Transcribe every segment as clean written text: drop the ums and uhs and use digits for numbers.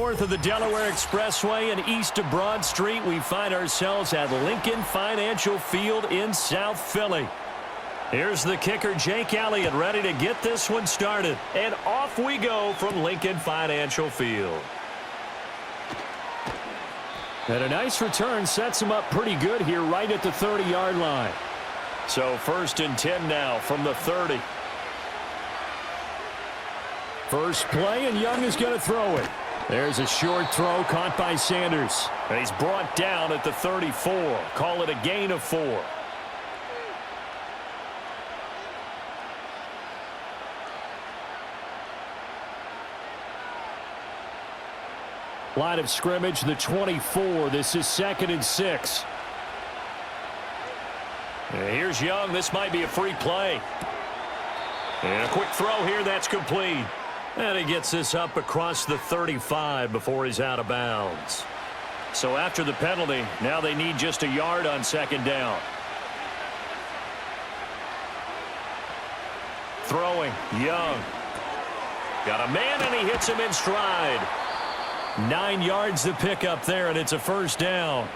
north of the Delaware Expressway and east of Broad Street, we find ourselves at Lincoln Financial Field in South Philly. Here's the kicker, Jake Elliott, ready to get this one started. And off we go from Lincoln Financial Field. And a nice return sets him up pretty good here right at the 30-yard line. So 1st and 10 now from the 30. First play, and Young is going to throw it. There's a short throw caught by Sanders. And he's brought down at the 34. Call it a gain of 4. Line of scrimmage, the 24. This is 2nd and 6. And here's Young. This might be a free play. And a quick throw here. That's complete. And he gets this up across the 35 before he's out of bounds. So after the penalty, now they need just a yard on 2nd down. Throwing, Young. Got a man, and he hits him in stride. 9 yards to pick up there, and it's a 1st down.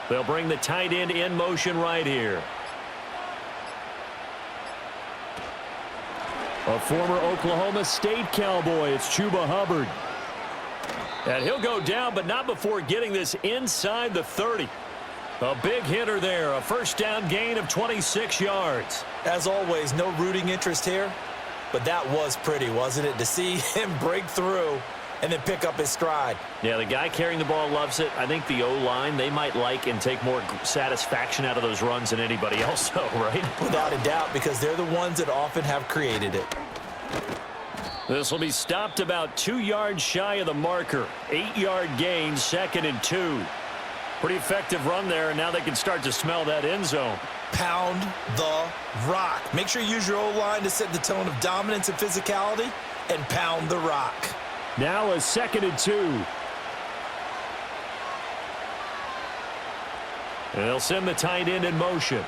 They'll bring the tight end in motion right here. A former Oklahoma State Cowboy, it's Chuba Hubbard. And he'll go down, but not before getting this inside the 30. A big hitter there, a 1st down gain of 26 yards. As always, no rooting interest here, but that was pretty, wasn't it? To see him break through and then pick up his stride. Yeah, the guy carrying the ball loves it. I think the O-line, they might like and take more satisfaction out of those runs than anybody else, though, right? Without a doubt, because they're the ones that often have created it. This will be stopped about 2 yards shy of the marker. 8-yard gain, 2nd and 2. Pretty effective run there, and now they can start to smell that end zone. Pound the rock. Make sure you use your O-line to set the tone of dominance and physicality, and pound the rock. Now a 2nd and 2. And they'll send the tight end in motion.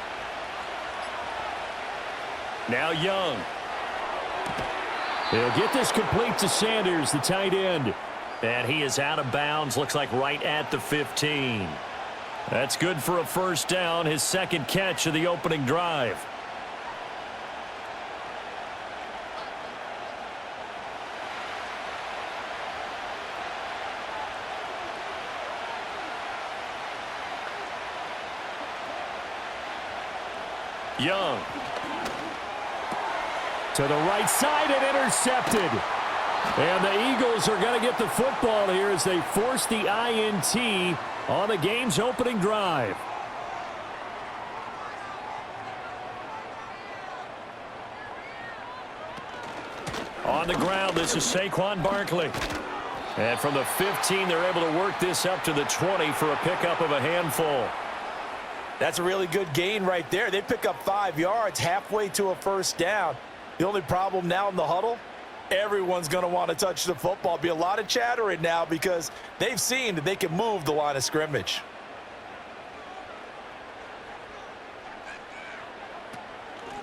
Now Young. He'll get this complete to Sanders, the tight end. And he is out of bounds, looks like right at the 15. That's good for a 1st down, his 2nd catch of the opening drive. Young. To the right side and intercepted. And the Eagles are going to get the football here as they force the INT on the game's opening drive. On the ground, this is Saquon Barkley. And from the 15, they're able to work this up to the 20 for a pickup of a handful. That's a really good gain right there. They pick up 5 yards halfway to a 1st down. The only problem now in the huddle, everyone's going to want to touch the football. Be a lot of chattering now because they've seen that they can move the line of scrimmage.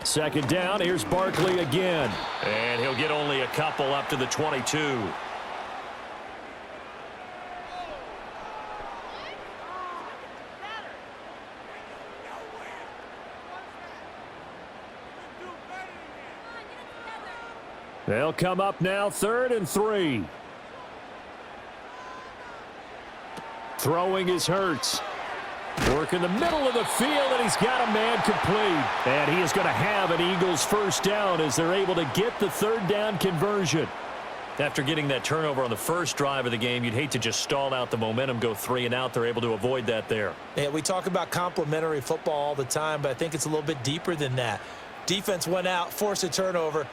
Second down, here's Barkley again. And he'll get only a couple up to the 22. They'll come up now, 3rd and 3. Throwing is Hurts. Work in the middle of the field, and he's got a man complete. And he is going to have an Eagles 1st down as they're able to get the 3rd down conversion. After getting that turnover on the first drive of the game, you'd hate to just stall out the momentum, go 3 and out. They're able to avoid that there. Yeah, we talk about complementary football all the time, but I think it's a little bit deeper than that. Defense went out, forced a turnover,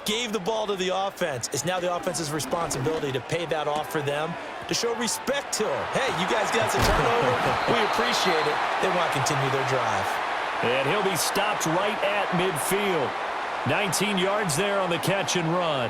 gave the ball to the offense. It's now the offense's responsibility to pay that off for them, to show respect to them. Hey, you guys got some turnover. We appreciate it. They want to continue their drive. And he'll be stopped right at midfield. 19 yards there on the catch and run.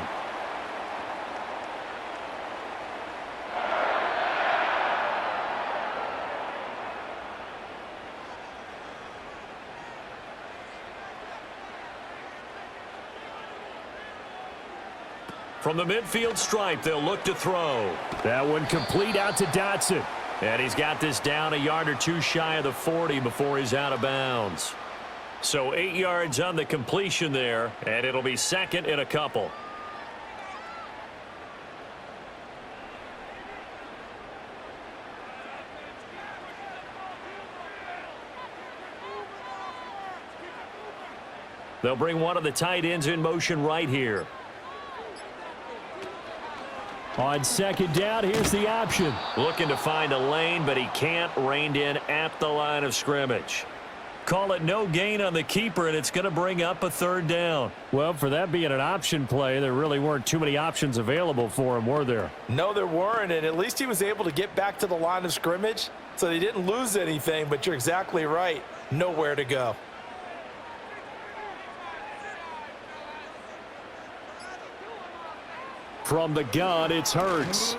From the midfield stripe, they'll look to throw. That one complete out to Dotson. And he's got this down a yard or two shy of the 40 before he's out of bounds. So 8 yards on the completion there, and it'll be second and a couple. They'll bring one of the tight ends in motion right here. On second down, here's the option. Looking to find a lane, but he can't. Reined in at the line of scrimmage. Call it no gain on the keeper, and it's going to bring up a third down. Well, for that being an option play, there really weren't too many options available for him, were there? No, there weren't, and at least he was able to get back to the line of scrimmage, so they didn't lose anything, but you're exactly right. Nowhere to go. From the gun, it's Hurts.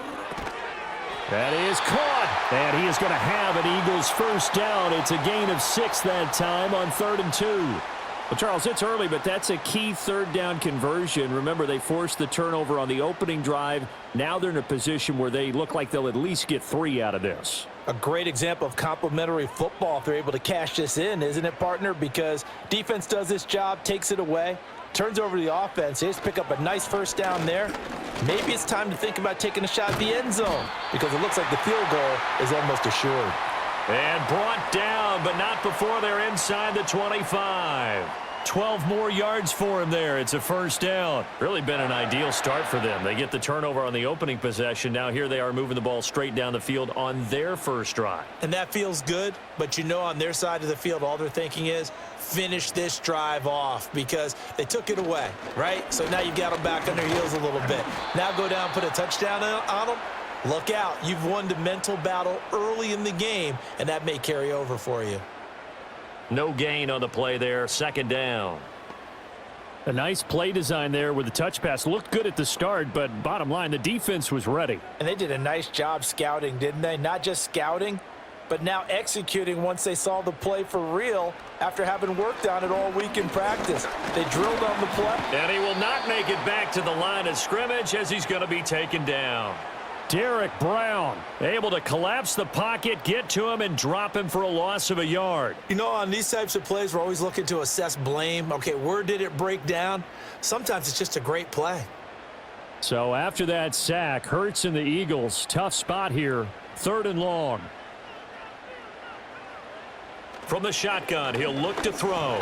That is caught, and he is going to have an Eagles first down. It's a gain of 6 that time on 3rd and 2. Well, Charles, it's early, but that's a key third down conversion. Remember, they forced the turnover on the opening drive. Now they're in a position where they look like they'll at least get 3 out of this. A great example of complementary football if they're able to cash this in, isn't it, partner? Because defense does this job, takes it away, turns over to the offense. They just pick up a nice first down there. Maybe it's time to think about taking a shot at the end zone because it looks like the field goal is almost assured. And brought down, but not before they're inside the 25. 12 more yards for him there. It's a first down. Really been an ideal start for them. They get the turnover on the opening possession. Now here they are moving the ball straight down the field on their first drive. And that feels good, but you know on their side of the field all they're thinking is finish this drive off because they took it away, right? So now you've got them back on their heels a little bit. Now go down, put a touchdown on them. Look out. You've won the mental battle early in the game, and that may carry over for you. No gain on the play there. Second down. A nice play design there with the touch pass. Looked good at the start, but bottom line, the defense was ready. And they did a nice job scouting, didn't they? Not just scouting, but now executing once they saw the play for real after having worked on it all week in practice. They drilled on the play. And he will not make it back to the line of scrimmage as he's going to be taken down. Derek Brown able to collapse the pocket, get to him, and drop him for a loss of a yard. You know, on these types of plays, we're always looking to assess blame. Okay, where did it break down? Sometimes it's just a great play. So after that sack, Hurts and the Eagles, tough spot here, 3rd and long. From the shotgun, he'll look to throw.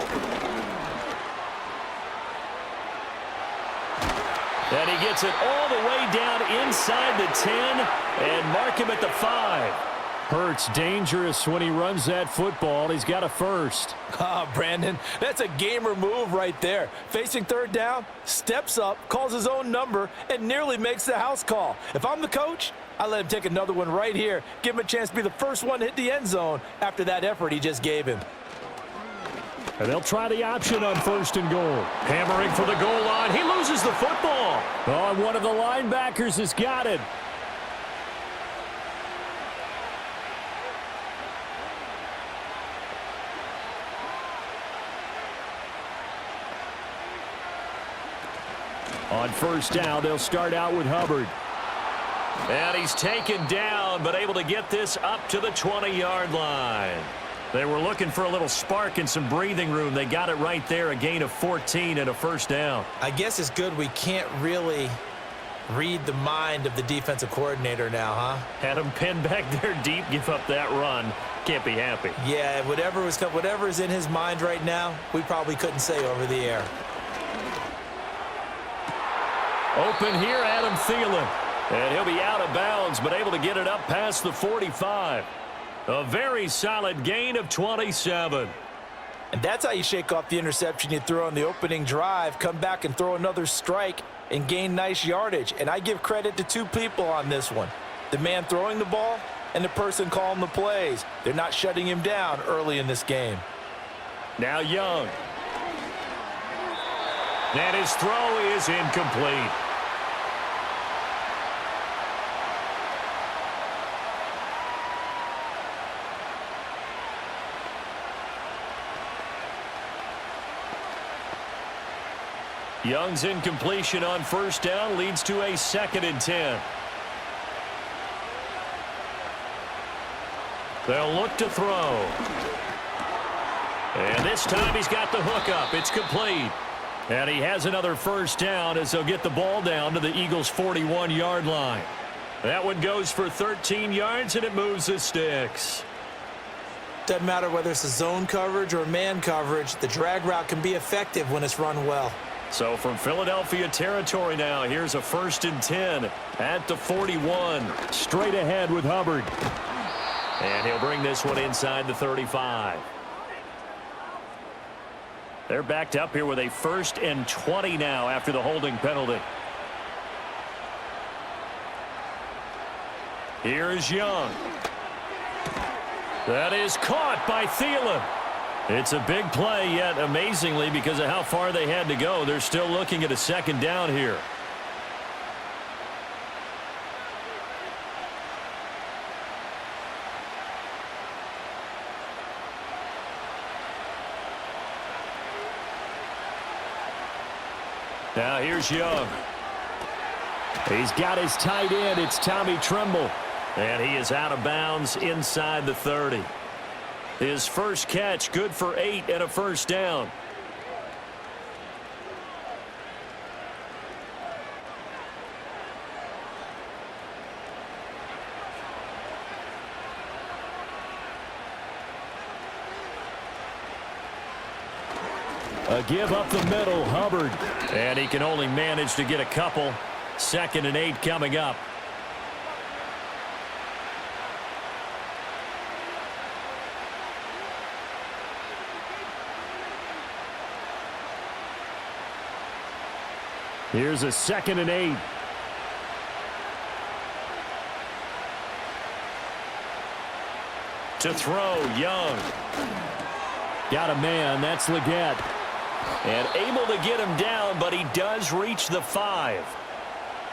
And he gets it all the way down inside the 10 and mark him at the 5. Hurts dangerous when he runs that football. He's got a first. Brandon, that's a gamer move right there. Facing 3rd down, steps up, calls his own number, and nearly makes the house call. If I'm the coach, I let him take another one right here. Give him a chance to be the first one to hit the end zone after that effort he just gave him. And they'll try the option on 1st and goal. Hammering for the goal line. He loses the football. Oh, and one of the linebackers has got it. On 1st down, they'll start out with Hubbard. And he's taken down, but able to get this up to the 20-yard line. They were looking for a little spark and some breathing room. They got it right there, a gain of 14 and a first down. I guess it's good we can't really read the mind of the defensive coordinator now, huh? Had him pinned back there deep, give up that run. Can't be happy. Yeah, whatever is in his mind right now, we probably couldn't say over the air. Open here, Adam Thielen. And he'll be out of bounds, but able to get it up past the 45. A very solid gain of 27. And that's how you shake off the interception you threw on the opening drive, come back and throw another strike and gain nice yardage. And I give credit to 2 people on this one. The man throwing the ball and the person calling the plays. They're not shutting him down early in this game. Now Young. And his throw is incomplete. Young's incompletion on first down leads to a 2nd and 10. They'll look to throw. And this time he's got the hook up. It's complete. And he has another first down as they'll get the ball down to the Eagles' 41-yard line. That one goes for 13 yards, and it moves the sticks. Doesn't matter whether it's a zone coverage or man coverage, the drag route can be effective when it's run well. So from Philadelphia territory now, here's a 1st and 10 at the 41. Straight ahead with Hubbard. And he'll bring this one inside the 35. They're backed up here with a 1st and 20 now after the holding penalty. Here's Young. That is caught by Thielen. It's a big play, yet amazingly, because of how far they had to go, they're still looking at a 2nd down here. Now here's Young. He's got his tight end. It's Tommy Tremble. And he is out of bounds inside the 30. His first catch, good for 8 and a first down. A give up the middle, Hubbard. And he can only manage to get a couple. 2nd and 8 coming up. Here's a 2nd and 8. To throw, Young. Got a man, that's Leggett. And able to get him down, but he does reach the 5.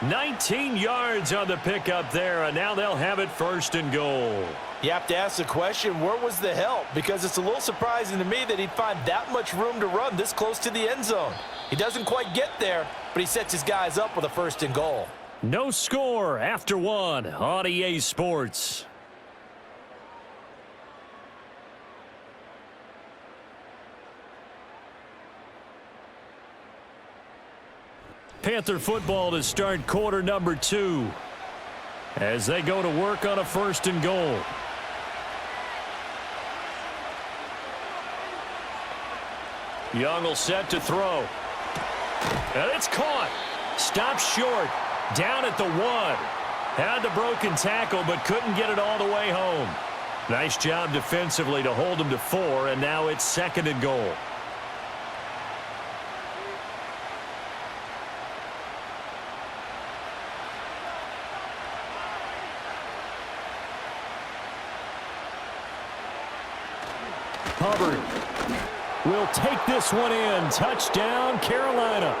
19 yards on the pickup there, and now they'll have it 1st and goal. You have to ask the question, where was the help? Because it's a little surprising to me that he'd find that much room to run this close to the end zone. He doesn't quite get there, but he sets his guys up with a 1st and goal. No score after 1 on EA Sports. Panther football to start quarter number 2 as they go to work on a 1st and goal. Young will set to throw. And it's caught. Stopped short. Down at the 1. Had the broken tackle but couldn't get it all the way home. Nice job defensively to hold him to 4, and now it's 2nd and goal. Hubbard will take this one in. Touchdown, Carolina.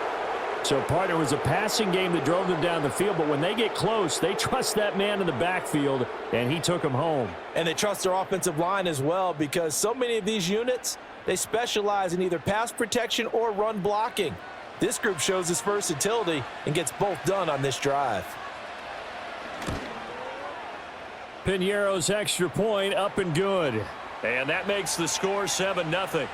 So, partner, was a passing game that drove them down the field, but when they get close, they trust that man in the backfield, and he took them home. And they trust their offensive line as well, because so many of these units, they specialize in either pass protection or run blocking. This group shows its versatility and gets both done on this drive. Piñeiro's extra point up and good. And that makes the score 7-0.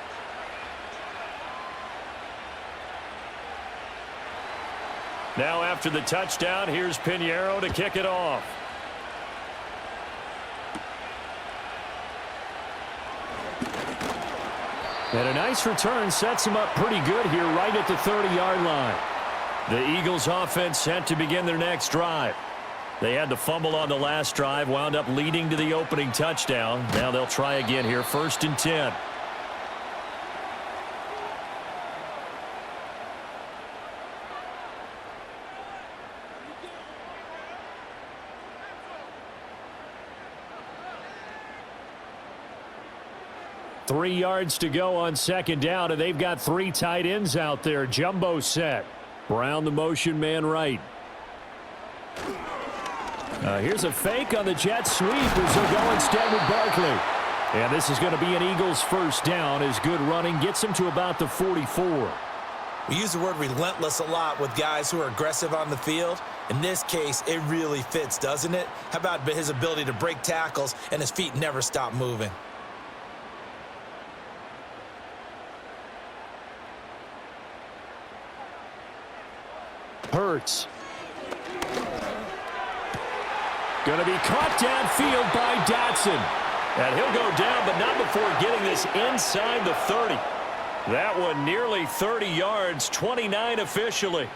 Now after the touchdown, here's Piñeiro to kick it off. And a nice return sets him up pretty good here right at the 30-yard line. The Eagles offense set to begin their next drive. They had the fumble on the last drive, wound up leading to the opening touchdown. Now they'll try again here, 1st and 10. Three yards to go on 2nd down, and they've got 3 tight ends out there. Jumbo set. Brown the motion man right. Here's a fake on the jet sweep as they'll go instead with Barkley. And this is going to be an Eagles 1st down as good running gets him to about the 44. We use the word relentless a lot with guys who are aggressive on the field. In this case, it really fits, doesn't it? How about his ability to break tackles and his feet never stop moving? Hurts. Going to be caught downfield by Dotson. And he'll go down, but not before getting this inside the 30. That one nearly 30 yards, 29 officially.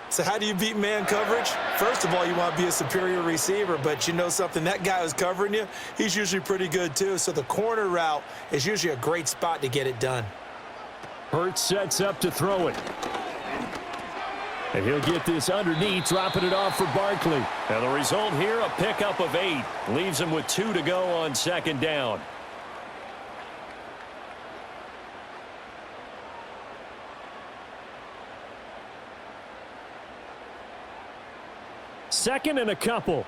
So how do you beat man coverage? First of all, you want to be a superior receiver, but you know something, that guy who's covering you, he's usually pretty good too. So the corner route is usually a great spot to get it done. Hurts sets up to throw it. And he'll get this underneath, dropping it off for Barkley. And the result here, a pickup of 8. Leaves him with 2 to go on second down. Second and a couple.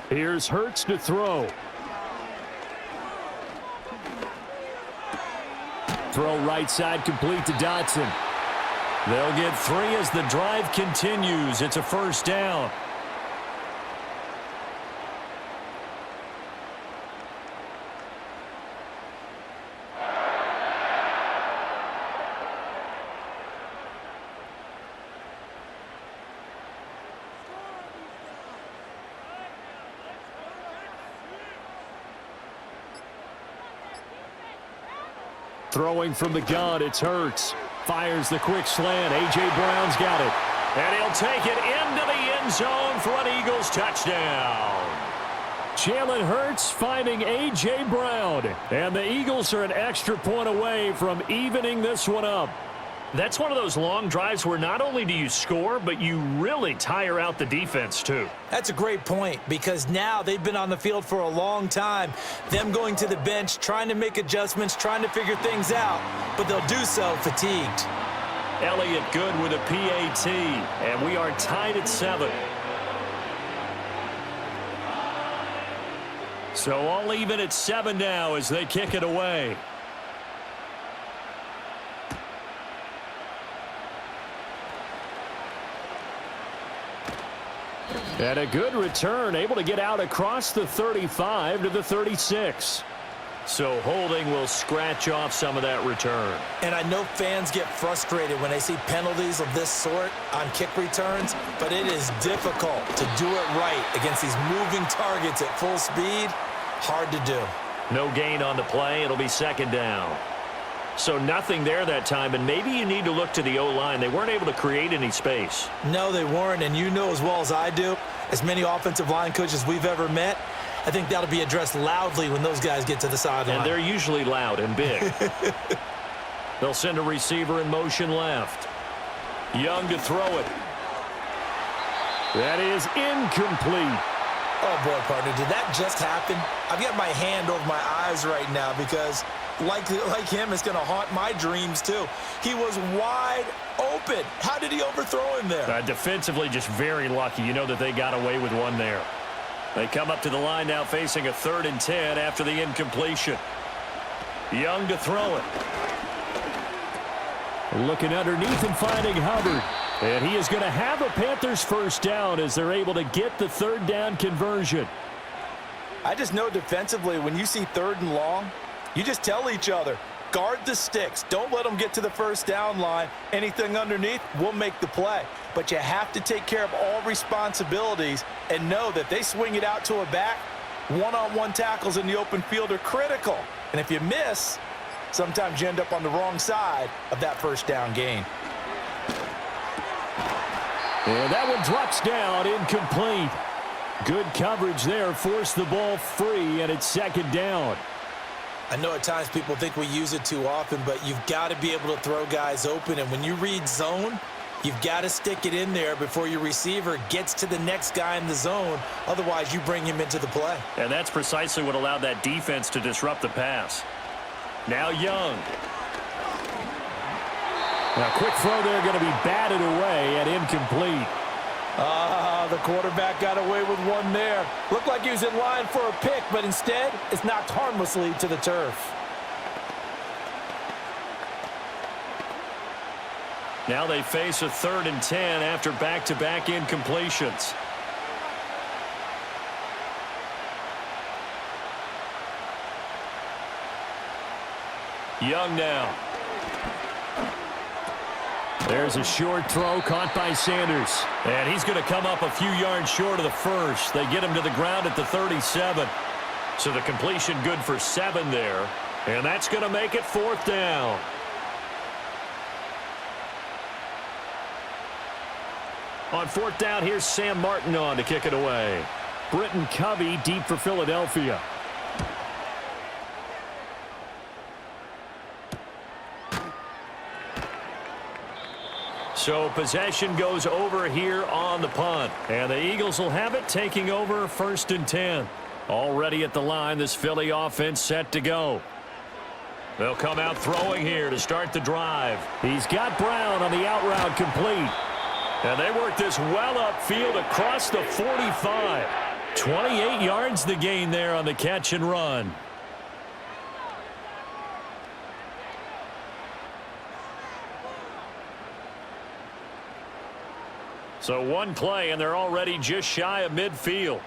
Here's Hurts to throw. Throw right side complete to Dotson. They'll get 3 as the drive continues. It's a first down. Throwing from the gun, it's Hurts. Fires the quick slant. A.J. Brown's got it. And he'll take it into the end zone for an Eagles touchdown. Jalen Hurts finding A.J. Brown. And the Eagles are an extra point away from evening this one up. That's one of those long drives where not only do you score, but you really tire out the defense too. That's a great point, because now they've been on the field for a long time. Them going to the bench, trying to make adjustments, trying to figure things out, but they'll do so fatigued. Elliott good with a PAT, and we are tied at 7. So all even at 7 now as they kick it away. And a good return, able to get out across the 35 to the 36. So holding will scratch off some of that return. And I know fans get frustrated when they see penalties of this sort on kick returns, but it is difficult to do it right against these moving targets at full speed. Hard to do. No gain on the play. It'll be second down. So nothing there that time, and maybe you need to look to the O-line. They weren't able to create any space. No, they weren't, and you know as well as I do, as many offensive line coaches we've ever met, I think that'll be addressed loudly when those guys get to the sideline. And they're usually loud and big. They'll send a receiver in motion left. Young to throw it. That is incomplete. Oh, boy, partner, did that just happen? I've got my hand over my eyes right now because, like him, it's going to haunt my dreams, too. He was wide open. How did he overthrow him there? Defensively, just very lucky. You know that they got away with one there. They come up to the line now facing a 3rd and 10 after the incompletion. Young to throw it. Looking underneath and finding Hubbard. And he is going to have a Panthers first down as they're able to get the 3rd down conversion. I just know defensively, when you see 3rd and long, you just tell each other, guard the sticks. Don't let them get to the first down line. Anything underneath will make the play. But you have to take care of all responsibilities and know that they swing it out to a back. One-on-one tackles in the open field are critical. And if you miss, sometimes you end up on the wrong side of that first down gain. And that one drops down, incomplete. Good coverage there, forced the ball free, and it's second down. I know at times people think we use it too often, but you've got to be able to throw guys open. And when you read zone, you've got to stick it in there before your receiver gets to the next guy in the zone. Otherwise, you bring him into the play. And that's precisely what allowed that defense to disrupt the pass. Now Young. Now, quick throw there, going to be batted away and incomplete. The quarterback got away with one there. Looked like he was in line for a pick, but instead, it's knocked harmlessly to the turf. Now they face a 3rd and 10 after back-to-back incompletions. Young now. There's a short throw caught by Sanders. And he's going to come up a few yards short of the first. They get him to the ground at the 37. So the completion good for 7 there. And that's going to make it 4th down. On 4th down, here's Sam Martin on to kick it away. Britton Covey deep for Philadelphia. So possession goes over here on the punt. And the Eagles will have it, taking over 1st and 10. Already at the line, this Philly offense set to go. They'll come out throwing here to start the drive. He's got Brown on the out route complete. And they work this well upfield across the 45. 28 yards the gain there on the catch and run. So one play, and they're already just shy of midfield.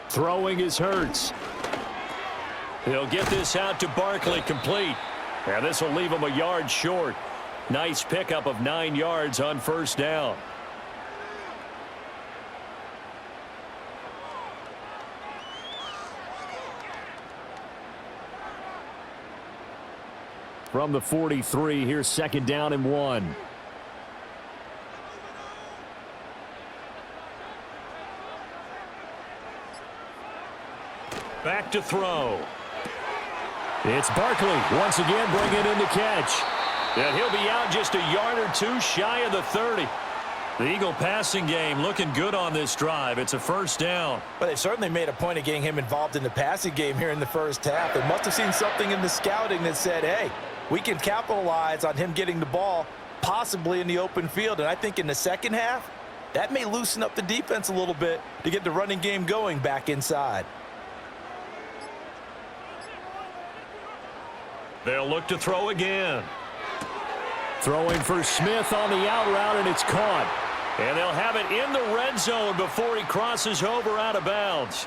Throwing is Hurts. He'll get this out to Barkley, complete. And this will leave him a yard short. Nice pickup of 9 yards on 1st down. From the 43, here's 2nd down and 1. Back to throw. It's Barkley once again bringing in the catch. And he'll be out just a yard or 2 shy of the 30. The Eagle passing game looking good on this drive. It's a 1st down. But they certainly made a point of getting him involved in the passing game here in the first half. They must have seen something in the scouting that said, hey, we can capitalize on him getting the ball possibly in the open field. And I think in the second half, that may loosen up the defense a little bit to get the running game going back inside. They'll look to throw again. Throwing for Smith on the out route, and it's caught. And they'll have it in the red zone before he crosses over out of bounds.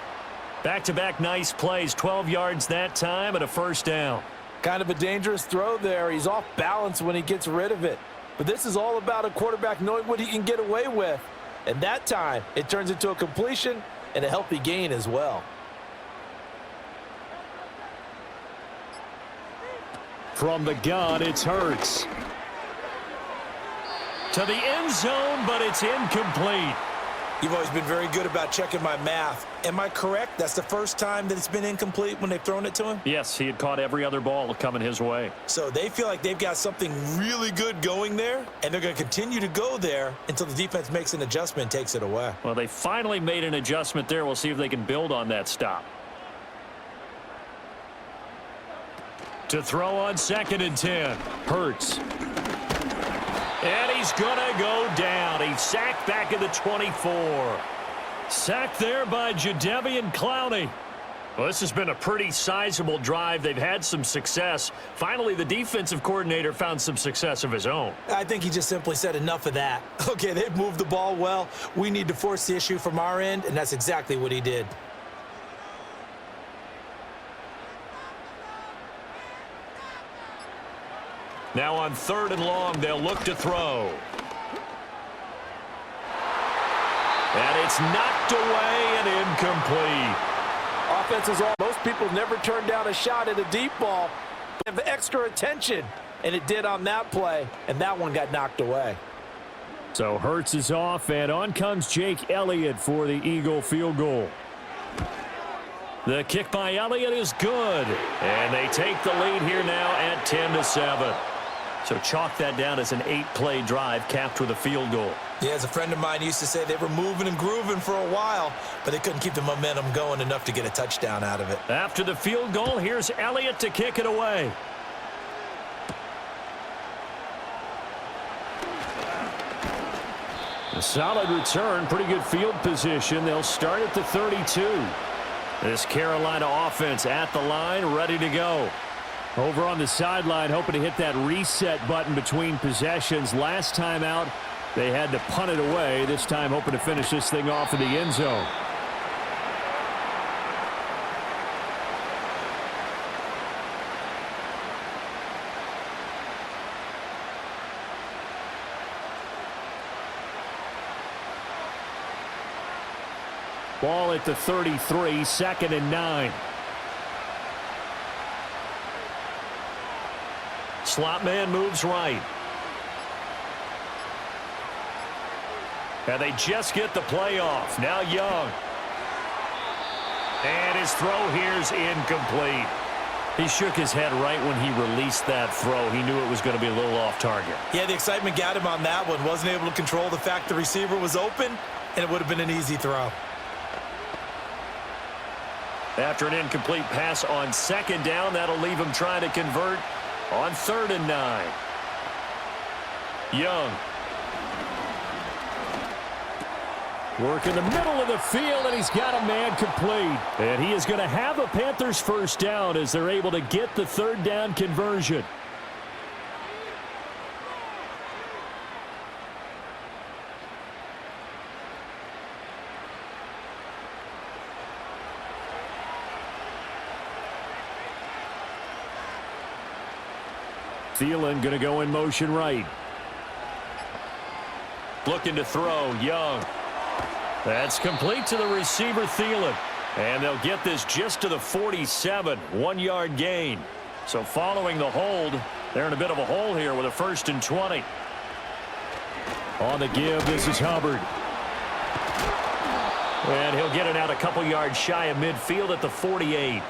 Back-to-back nice plays, 12 yards that time and a 1st down. Kind of a dangerous throw there. He's off balance when he gets rid of it. But this is all about a quarterback knowing what he can get away with. And that time, it turns into a completion and a healthy gain as well. From the gun, it's Hurts. To the end zone, but it's incomplete. You've always been very good about checking my math. Am I correct? That's the first time that it's been incomplete when they've thrown it to him? Yes, he had caught every other ball coming his way. So they feel like they've got something really good going there, and they're going to continue to go there until the defense makes an adjustment and takes it away. Well, they finally made an adjustment there. We'll see if they can build on that stop. To throw on 2nd and 10. Hurts. And he's going to go down. He's sacked back at the 24. Sacked there by Jadeveon Clowney. Well, this has been a pretty sizable drive. They've had some success. Finally, the defensive coordinator found some success of his own. I think he just simply said enough of that. Okay, they've moved the ball well. We need to force the issue from our end, and that's exactly what he did. Now on 3rd and long, they'll look to throw. And it's knocked away and incomplete. Offenses, most people never turn down a shot at a deep ball. They have extra attention, and it did on that play, and that one got knocked away. So Hurts is off, and on comes Jake Elliott for the Eagle field goal. The kick by Elliott is good, and they take the lead here now at 10-7. So chalk that down as an 8-play drive capped with a field goal. Yeah, as a friend of mine used to say, they were moving and grooving for a while, but they couldn't keep the momentum going enough to get a touchdown out of it. After the field goal, here's Elliott to kick it away. A solid return, pretty good field position. They'll start at the 32. This Carolina offense at the line, ready to go. Over on the sideline, hoping to hit that reset button between possessions. Last time out, they had to punt it away. This time, hoping to finish this thing off in the end zone. Ball at the 33, 2nd and 9. Slot man moves right. And they just get the play off. Now Young. And his throw here's incomplete. He shook his head right when he released that throw. He knew it was going to be a little off target. Yeah, the excitement got him on that one. Wasn't able to control the fact the receiver was open, and it would have been an easy throw. After an incomplete pass on 2nd down, that'll leave him trying to convert on 3rd and 9. Young. Work in the middle of the field, and he's got a man complete. And he is going to have a Panthers first down as they're able to get the 3rd down conversion. Thielen going to go in motion right. Looking to throw, Young. That's complete to the receiver, Thielen. And they'll get this just to the 47, 1-yard gain. So following the hold, they're in a bit of a hole here with a 1st and 20. On the give, this is Hubbard. And he'll get it out a couple yards shy of midfield at the 48.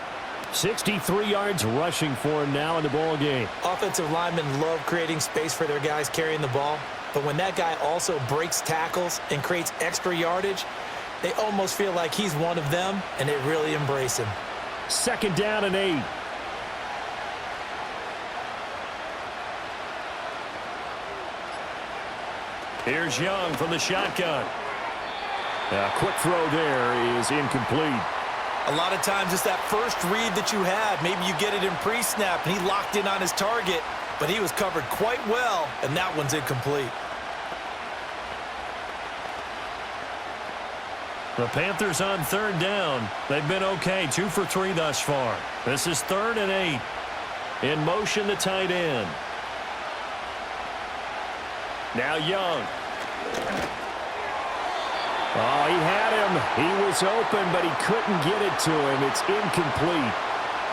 63 yards rushing for him now in the ball game. Offensive linemen love creating space for their guys carrying the ball, but when that guy also breaks tackles and creates extra yardage, they almost feel like he's one of them, and they really embrace him. 2nd down and 8. Here's Young from the shotgun. A quick throw there is incomplete. A lot of times it's that first read that you had. Maybe you get it in pre-snap, and he locked in on his target, but he was covered quite well, and that one's incomplete. The Panthers on 3rd down. They've been okay, 2 for 3 thus far. This is 3rd and 8. In motion, the tight end. Now Young. Oh, he had him. He was open, but he couldn't get it to him. It's incomplete.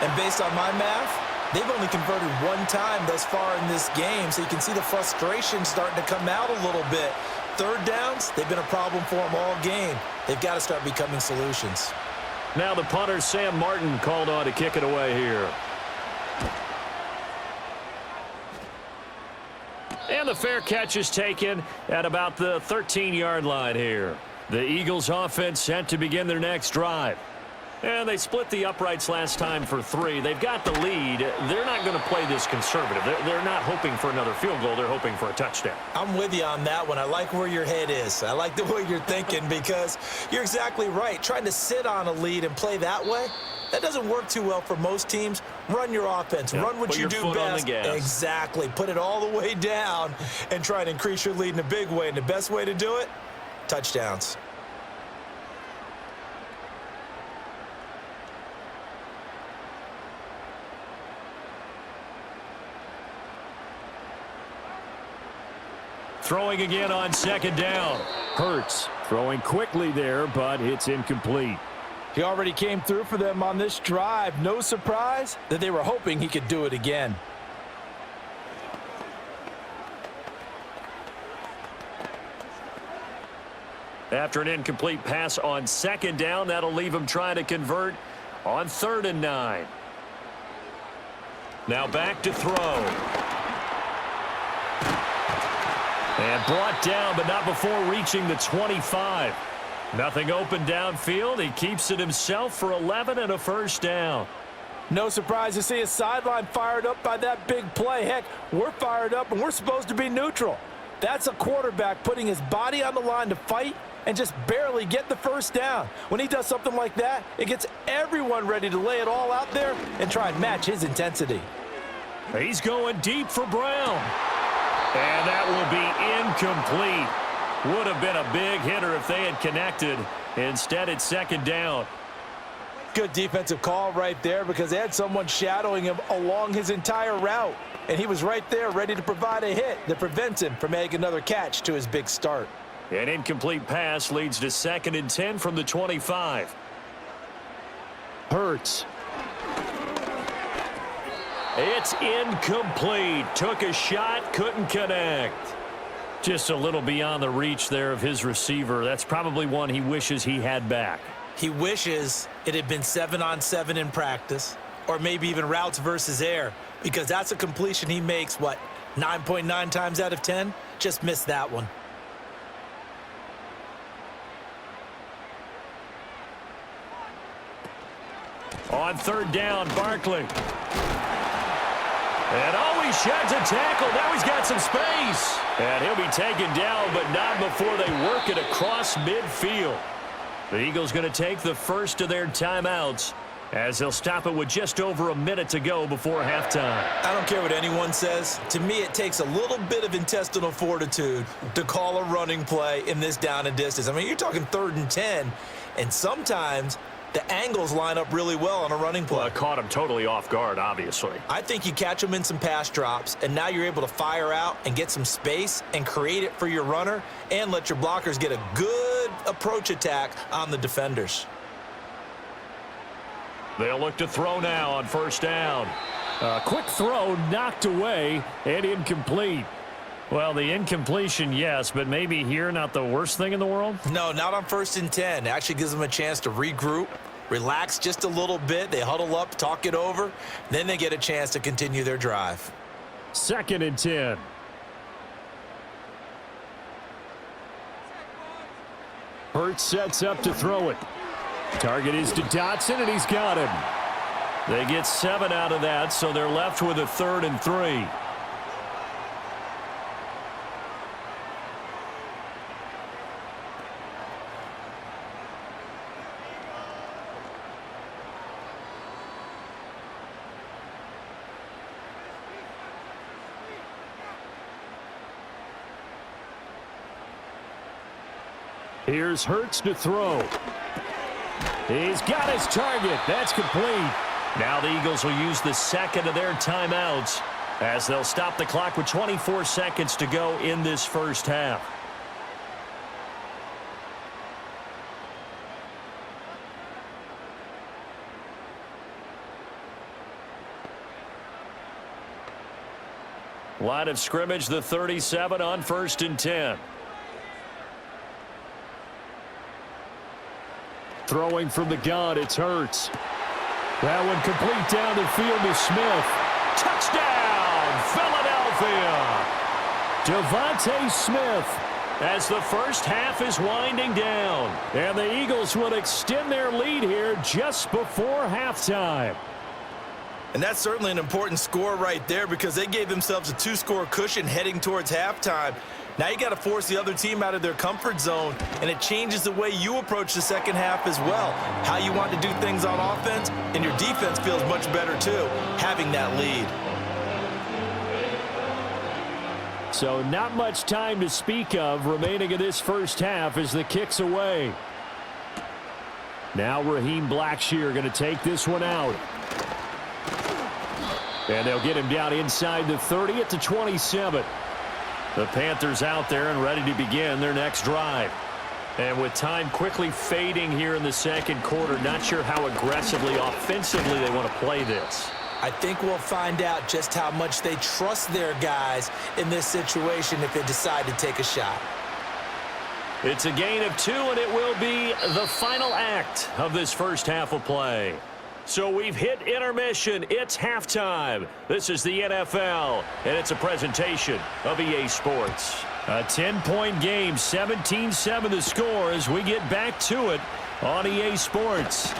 And based on my math, they've only converted 1 time thus far in this game, so you can see the frustration starting to come out a little bit. 3rd downs, they've been a problem for them all game. They've got to start becoming solutions. Now the punter, Sam Martin, called on to kick it away here. And the fair catch is taken at about the 13-yard line here. The Eagles offense set to begin their next drive. And they split the uprights last time for 3. They've got the lead. They're not going to play this conservative. They're not hoping for another field goal. They're hoping for a touchdown. I'm with you on that one. I like where your head is. I like the way you're thinking because you're exactly right. Trying to sit on a lead and play that way, that doesn't work too well for most teams. Run your offense. Yep. Run what Put you your do foot best. on the gas. Exactly. Put it all the way down and try to increase your lead in a big way. And the best way to do it, touchdowns. Throwing again on 2nd down. Hurts throwing quickly there, but it's incomplete. He already came through for them on this drive. No surprise that they were hoping he could do it again. After an incomplete pass on 2nd down, that'll leave him trying to convert on 3rd and 9. Now back to throw. And brought down, but not before reaching the 25. Nothing open downfield. He keeps it himself for 11 and a 1st down. No surprise to see a sideline fired up by that big play. Heck, we're fired up, and we're supposed to be neutral. That's a quarterback putting his body on the line to fight and just barely get the first down. When he does something like that, it gets everyone ready to lay it all out there and try and match his intensity. He's going deep for Brown. And that will be incomplete. Would have been a big hitter if they had connected. Instead, it's second down. Good defensive call right there because they had someone shadowing him along his entire route. And he was right there ready to provide a hit that prevents him from making another catch to his big start. An incomplete pass leads to 2nd and 10 from the 25. Hurts. It's incomplete. Took a shot, couldn't connect. Just a little beyond the reach there of his receiver. That's probably one he wishes he had back. He wishes it had been 7-on-7 in practice, or maybe even routes versus air, because that's a completion he makes, 9.9 times out of 10? Just missed that one. On 3rd down, Barkley. And he sheds a tackle. Now he's got some space. And he'll be taken down, but not before they work it across midfield. The Eagles going to take the first of their timeouts as they'll stop it with just over a minute to go before halftime. I don't care what anyone says. To me, it takes a little bit of intestinal fortitude to call a running play in this down and distance. I mean, you're talking 3rd and 10, and sometimes the angles line up really well on a running play. Well, it caught him totally off guard, obviously. I think you catch him in some pass drops, and now you're able to fire out and get some space and create it for your runner and let your blockers get a good approach attack on the defenders. They'll look to throw now on 1st down. A quick throw knocked away and incomplete. Well, the incompletion, yes, but maybe here not the worst thing in the world? No, not on 1st and 10. It actually gives them a chance to regroup, relax just a little bit. They huddle up, talk it over. Then they get a chance to continue their drive. 2nd and 10. Hurts sets up to throw it. Target is to Dotson, and he's got him. They get 7 out of that, so they're left with a 3rd and 3. Here's Hurts to throw. He's got his target. That's complete. Now the Eagles will use the 2nd of their timeouts as they'll stop the clock with 24 seconds to go in this 1st half. Line of scrimmage, the 37 on 1st and 10. Throwing from the gun, it's Hurts. That one complete down the field to Smith. Touchdown, Philadelphia! Devontae Smith as the 1st half is winding down. And the Eagles will extend their lead here just before halftime. And that's certainly an important score right there because they gave themselves a 2-score cushion heading towards halftime. Now you got to force the other team out of their comfort zone, and it changes the way you approach the 2nd half as well. How you want to do things on offense, and your defense feels much better too, having that lead. So not much time to speak of remaining in this 1st half as the kick's away. Now Raheem Blackshear going to take this one out. And they'll get him down inside the 30 at the 27. The Panthers out there and ready to begin their next drive. And with time quickly fading here in the 2nd quarter, not sure how aggressively, offensively they want to play this. I think we'll find out just how much they trust their guys in this situation if they decide to take a shot. It's a gain of 2, and it will be the final act of this 1st half of play. So we've hit intermission. It's halftime. This is the NFL, and it's a presentation of EA Sports. A 10-point game, 17-7 the score as we get back to it on EA Sports.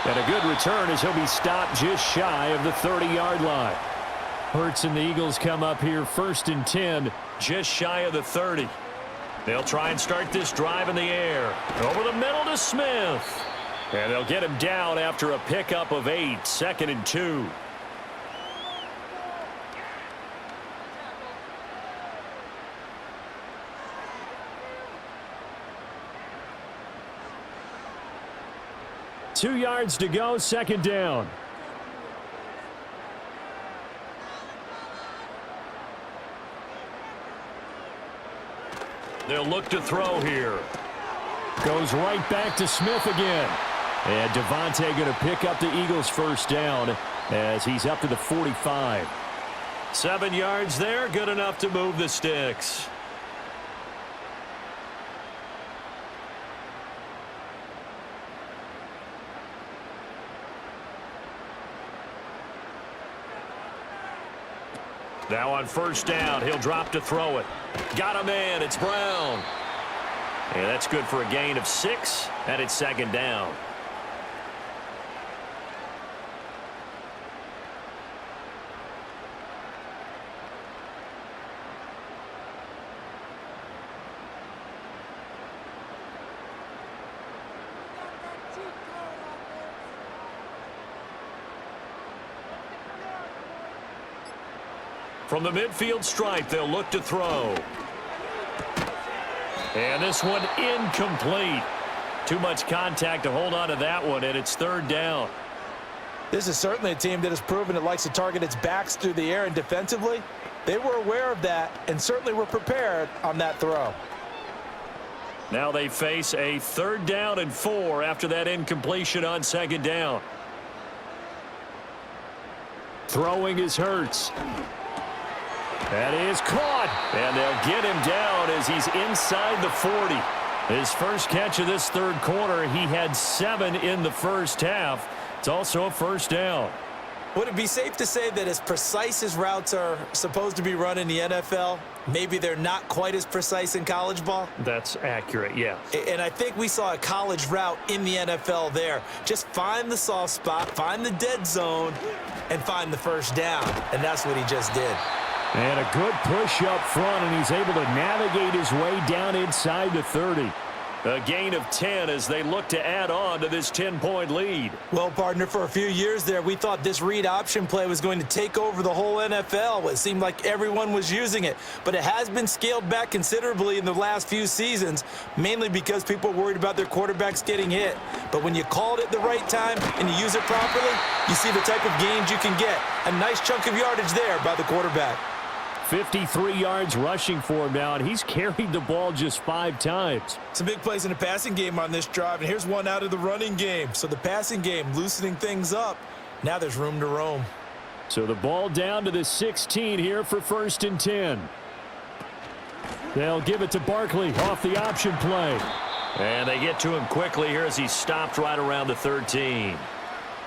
And a good return as he'll be stopped just shy of the 30-yard line. Hurts and the Eagles come up here 1st and 10, just shy of the 30. They'll try and start this drive in the air. Over the middle to Smith. And they'll get him down after a pickup of 8, 2nd and 2. Two yards to go, 2nd down. They'll look to throw here. Goes right back to Smith again. And Devontae going to pick up the Eagles' 1st down as he's up to the 45. 7 yards there, good enough to move the sticks. Now on 1st down, he'll drop to throw it. Got a man, it's Brown. And that's good for a gain of 6, and it's 2nd down. From the midfield stripe, they'll look to throw. And this one incomplete. Too much contact to hold on to that one, and it's 3rd down. This is certainly a team that has proven it likes to target its backs through the air, and defensively, they were aware of that and certainly were prepared on that throw. Now they face a 3rd down and 4 after that incompletion on 2nd down. Throwing is Hurts. That is caught, and they'll get him down as he's inside the 40. His first catch of this 3rd quarter, he had 7 in the 1st half. It's also a 1st down. Would it be safe to say that as precise as routes are supposed to be run in the NFL, maybe they're not quite as precise in college ball? That's accurate, yeah. And I think we saw a college route in the NFL there. Just find the soft spot, find the dead zone, and find the 1st down. And that's what he just did. And a good push up front, and he's able to navigate his way down inside the 30. A gain of 10 as they look to add on to this 10-point lead. Well, partner, for a few years there, we thought this read option play was going to take over the whole NFL. It seemed like everyone was using it. But it has been scaled back considerably in the last few seasons, mainly because people are worried about their quarterbacks getting hit. But when you call it at the right time and you use it properly, you see the type of gains you can get. A nice chunk of yardage there by the quarterback. 53 yards rushing for him now, and he's carried the ball just 5 times. Some big plays in the passing game on this drive, and here's one out of the running game. So the passing game loosening things up. Now there's room to roam. So the ball down to the 16 here for 1st and 10. They'll give it to Barkley off the option play. And they get to him quickly here as he stopped right around the 13.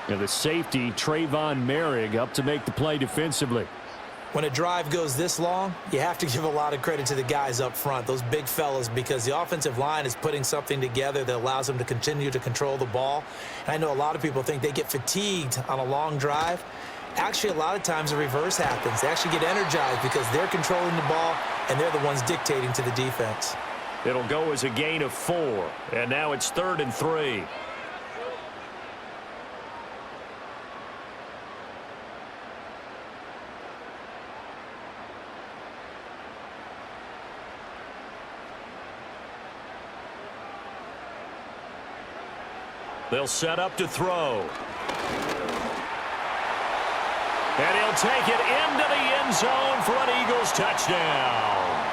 And the safety, Trayvon Merrick, up to make the play defensively. When a drive goes this long, you have to give a lot of credit to the guys up front, those big fellas, because the offensive line is putting something together that allows them to continue to control the ball. And I know a lot of people think they get fatigued on a long drive. Actually, a lot of times the reverse happens. They actually get energized because they're controlling the ball, and they're the ones dictating to the defense. It'll go as a gain of 4, and now it's 3rd and 3. They'll set up to throw. And he'll take it into the end zone for an Eagles touchdown.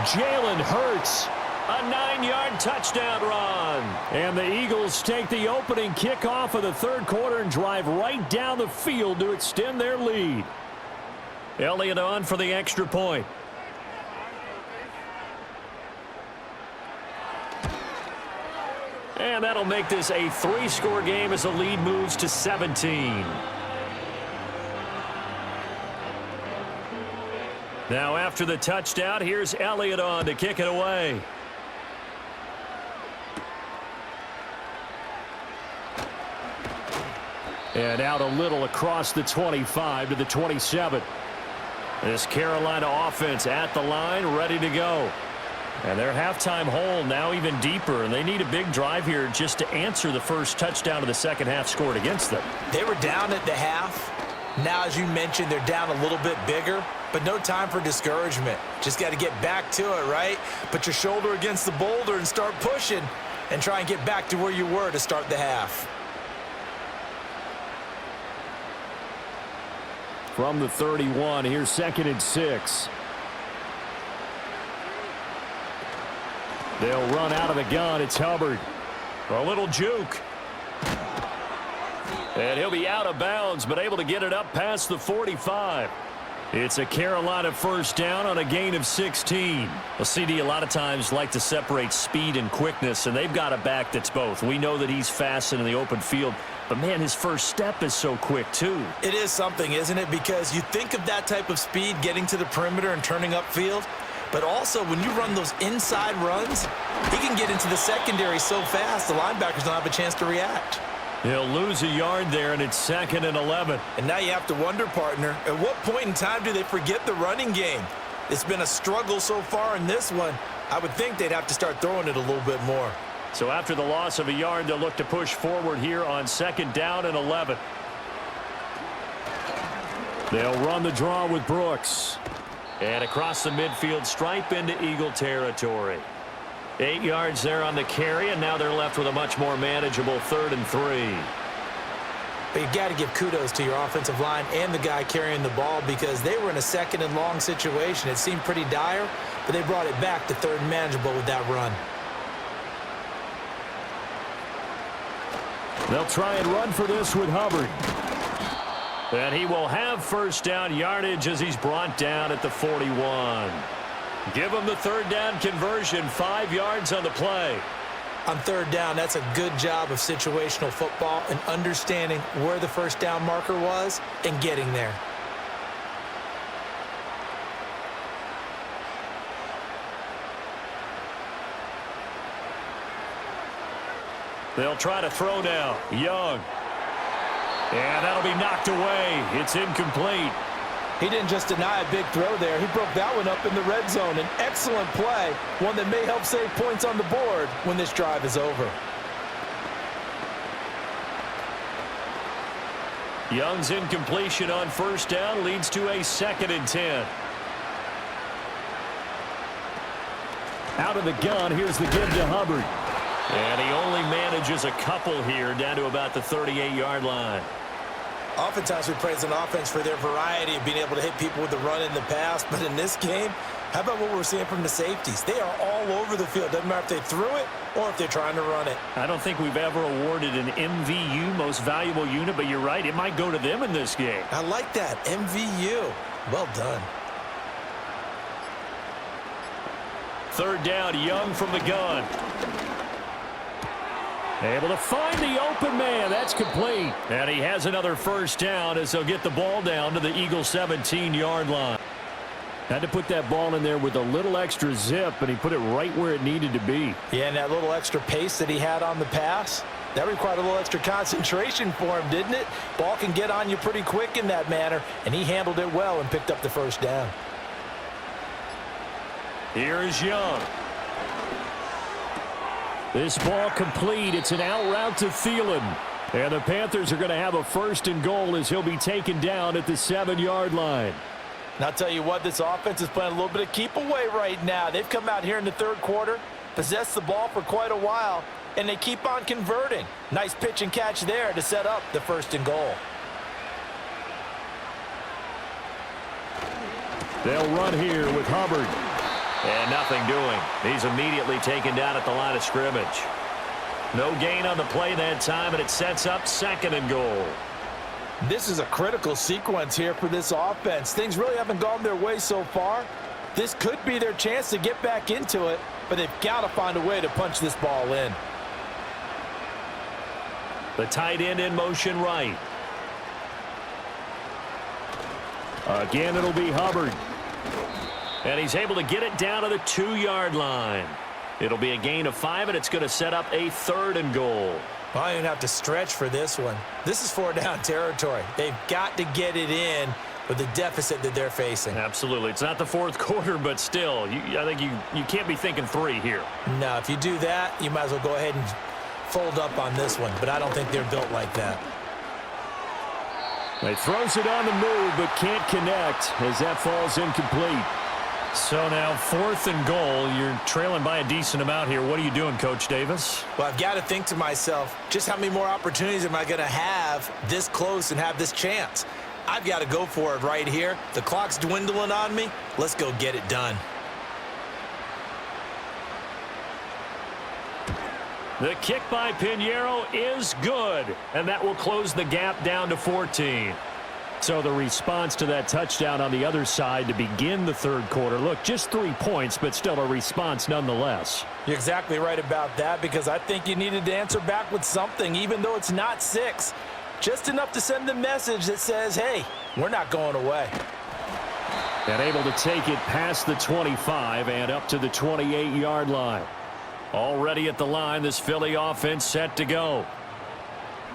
Jalen Hurts, a 9-yard touchdown run. And the Eagles take the opening kickoff of the 3rd quarter and drive right down the field to extend their lead. Elliott on for the extra point. And that'll make this a 3-score game as the lead moves to 17. Now after the touchdown, here's Elliott on to kick it away. And out a little across the 25 to the 27. This Carolina offense at the line, ready to go. And their halftime hole now even deeper, and they need a big drive here just to answer the first touchdown of the second half scored against them. They were down at the half. Now, as you mentioned, they're down a little bit bigger, but no time for discouragement. Just got to get back to it, right? Put your shoulder against the boulder and start pushing and try and get back to where you were to start the half. From the 31, here's 2nd and 6. They'll run out of the gun. It's Hubbard. A little juke. And he'll be out of bounds, but able to get it up past the 45. It's a Carolina first down on a gain of 16. Well, CD a lot of times like to separate speed and quickness, and they've got a back that's both. We know that he's fast in the open field, but, man, his first step is so quick, too. It is something, isn't it? Because you think of that type of speed getting to the perimeter and turning upfield, but also when you run those inside runs, he can get into the secondary so fast the linebackers don't have a chance to react. He'll lose a yard there, and it's 2nd and 11. And now you have to wonder, partner, at what point in time do they forget the running game? It's been a struggle so far in this one. I would think they'd have to start throwing it a little bit more. So after the loss of a yard, they'll look to push forward here on 2nd down and 11. They'll run the draw with Brooks. And across the midfield stripe into Eagle territory. 8 yards there on the carry, and now they're left with a much more manageable 3rd and 3. But you got to give kudos to your offensive line and the guy carrying the ball because they were in a 2nd and long situation. It seemed pretty dire, but they brought it back to 3rd and manageable with that run. They'll try and run for this with Hubbard. And he will have first down yardage as he's brought down at the 41. Give him the 3rd down conversion, 5 yards on the play. On 3rd down, that's a good job of situational football and understanding where the first down marker was and getting there. They'll try to throw now. Young. And that'll be knocked away. It's incomplete. He didn't just deny a big throw there. He broke that one up in the red zone. An excellent play, one that may help save points on the board when this drive is over. Young's incompletion on first down leads to a 2nd and 10. Out of the gun, here's the give to Hubbard. And he only manages a couple here down to about the 38-yard line. Oftentimes we praise an offense for their variety of being able to hit people with the run in the pass, but in this game, how about what we're seeing from the safeties? They are all over the field. Doesn't matter if they threw it or if they're trying to run it. I don't think we've ever awarded an MVU, most valuable unit, but you're right, it might go to them in this game. I like that, MVU. Well done. 3rd down, Young from the gun. Able to find the open man. That's complete. And he has another first down as they'll get the ball down to the Eagle 17-yard line. Had to put that ball in there with a little extra zip, and he put it right where it needed to be. Yeah, and that little extra pace that he had on the pass, that required a little extra concentration for him, didn't it? Ball can get on you pretty quick in that manner, and he handled it well and picked up the first down. Here is Young. This ball complete. It's an out route to Thielen. And the Panthers are going to have a 1st and goal as he'll be taken down at the 7-yard line. And I'll tell you what, this offense is playing a little bit of keep away right now. They've come out here in the 3rd quarter, possessed the ball for quite a while, and they keep on converting. Nice pitch and catch there to set up the 1st and goal. They'll run here with Hubbard. And nothing doing. He's immediately taken down at the line of scrimmage. No gain on the play that time, and it sets up 2nd and goal. This is a critical sequence here for this offense. Things really haven't gone their way so far. This could be their chance to get back into it, but they've got to find a way to punch this ball in. The tight end in motion right. Again, it'll be Hubbard. And he's able to get it down to the 2-yard line. It'll be a gain of 5, and it's going to set up a 3rd and goal. Well, I don't even have to stretch for this one. This is 4 down territory. They've got to get it in with the deficit that they're facing. Absolutely. It's not the fourth quarter, but still, I think you can't be thinking 3 here. No, if you do that, you might as well go ahead and fold up on this one, but I don't think they're built like that. He throws it on the move, but can't connect as that falls incomplete. So now 4th and goal. You're trailing by a decent amount here. What are you doing, Coach Davis? Well, I've got to think to myself, just how many more opportunities am I going to have this close and have this chance? I've got to go for it right here. The clock's dwindling on me. Let's go get it done. The kick by Pinheiro is good, and that will close the gap down to 14. So the response to that touchdown on the other side to begin the third quarter. Look, just 3 points, but still a response nonetheless. You're exactly right about that, because I think you needed to answer back with something, even though it's not 6. Just enough to send the message that says, hey, we're not going away. And able to take it past the 25 and up to the 28-yard line. Already at the line, this Philly offense set to go.